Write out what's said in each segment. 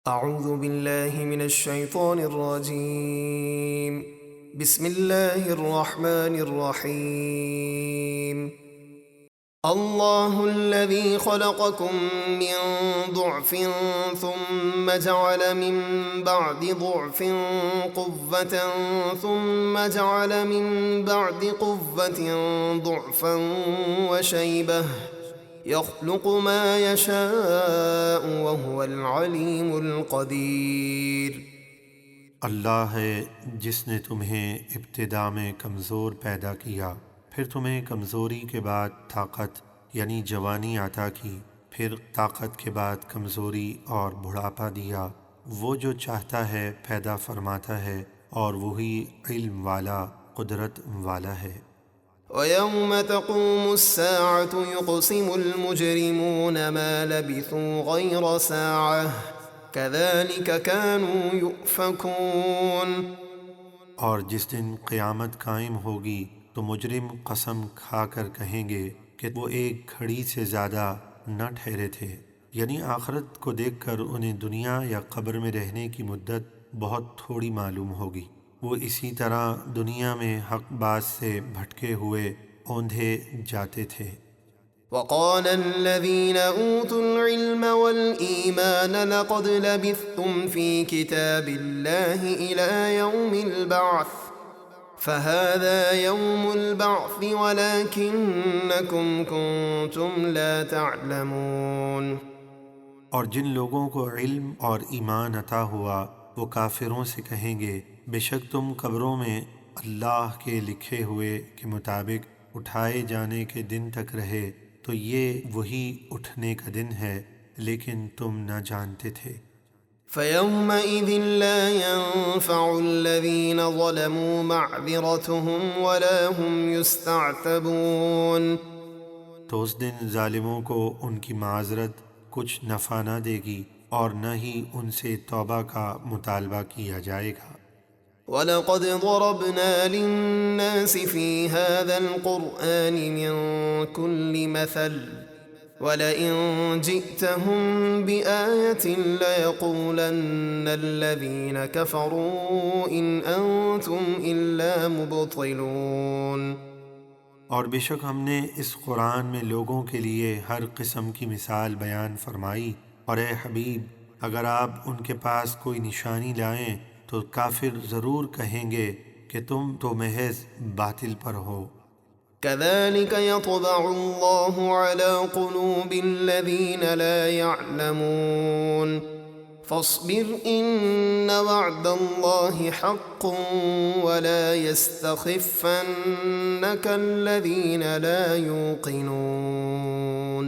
اعوذ باللہ من الشیطان الرجیم بسم اللہ الرحمن الرحیم اللہ الذي خلقكم من ضعف ثم جعل من بعد ضعف قوة ثم جعل من بعد قوة ضعفا وشيبة يخلق ما يشاء وهو العليم القدير۔ اللہ ہے جس نے تمہیں ابتدا میں کمزور پیدا کیا، پھر تمہیں کمزوری کے بعد طاقت یعنی جوانی عطا کی، پھر طاقت کے بعد کمزوری اور بڑھاپا دیا۔ وہ جو چاہتا ہے پیدا فرماتا ہے اور وہی علم والا، قدرت والا ہے۔ وَيَوْمَ تَقُومُ السَّاعَةُ يُقْسِمُ الْمُجْرِمُونَ مَا لَبِثُوا غَيْرَ سَاعَةٍ كَذَلِكَ كَانُوا يُؤْفَكُونَ۔ اور جس دن قیامت قائم ہوگی تو مجرم قسم کھا کر کہیں گے کہ وہ ایک گھڑی سے زیادہ نہ ٹھہرے تھے، یعنی آخرت کو دیکھ کر انہیں دنیا یا قبر میں رہنے کی مدت بہت تھوڑی معلوم ہوگی۔ وہ اسی طرح دنیا میں حق بات سے بھٹکے ہوئے اوندھے جاتے تھے۔ وقال الذين أوتوا العلم والإيمان لقد لبثتم في كتاب الله إلى يوم البعث فهذا يوم البعث ولكنكم كنتم لا تعلمون۔ اور جن لوگوں کو علم اور ایمان عطا ہوا وہ کافروں سے کہیں گے بے شک تم قبروں میں اللہ کے لکھے ہوئے کے مطابق اٹھائے جانے کے دن تک رہے، تو یہ وہی اٹھنے کا دن ہے لیکن تم نہ جانتے تھے۔ فَيَوْمَئِذٍ لَا يَنفَعُ الَّذِينَ ظَلَمُوا مَعْذِرَتُهُمْ وَلَا هُمْ يُسْتَعْتَبُونَ۔ تو اس دن ظالموں کو ان کی معذرت کچھ نفع نہ دے گی اور نہ ہی ان سے توبہ کا مطالبہ کیا جائے گا۔ وَلَقَدْ ضَرَبْنَا لِلنَّاسِ فِي هَذَا الْقُرْآنِ مِنْ كُلِّ مَثَلٍ وَلَئِنْ جِئْتَهُمْ بِآيَةٍ لَيَقُولَنَّ الَّذِينَ كَفَرُوا إِنْ أَنْتُمْ إِلَّا مُبْطِلُونَ۔ اور بے شک ہم نے اس قرآن میں لوگوں کے لیے ہر قسم کی مثال بیان فرمائی، اور اے حبیب اگر آپ ان کے پاس کوئی نشانی لائیں تو کافر ضرور کہیں گے کہ تم تو محض باطل پر ہو۔ كَذَلِكَ يَطْبَعُ اللَّهُ عَلَى قُلُوبِ الَّذِينَ لَا يَعْلَمُونَ فَاصْبِرْ إِنَّ وَعْدَ اللَّهِ حَقٌّ وَلَا يَسْتَخِفَّنَّكَ الَّذِينَ لَا يُوقِنُونَ۔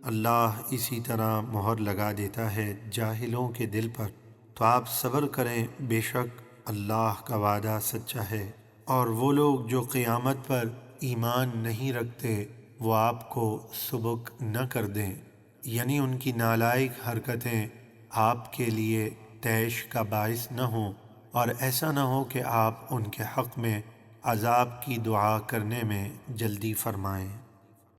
اللہ اسی طرح مہر لگا دیتا ہے جاہلوں کے دل پر، تو آپ صبر کریں، بے شک اللہ کا وعدہ سچا ہے۔ اور وہ لوگ جو قیامت پر ایمان نہیں رکھتے وہ آپ کو سبک نہ کر دیں، یعنی ان کی نالائق حرکتیں آپ کے لیے طیش کا باعث نہ ہوں، اور ایسا نہ ہو کہ آپ ان کے حق میں عذاب کی دعا کرنے میں جلدی فرمائیں۔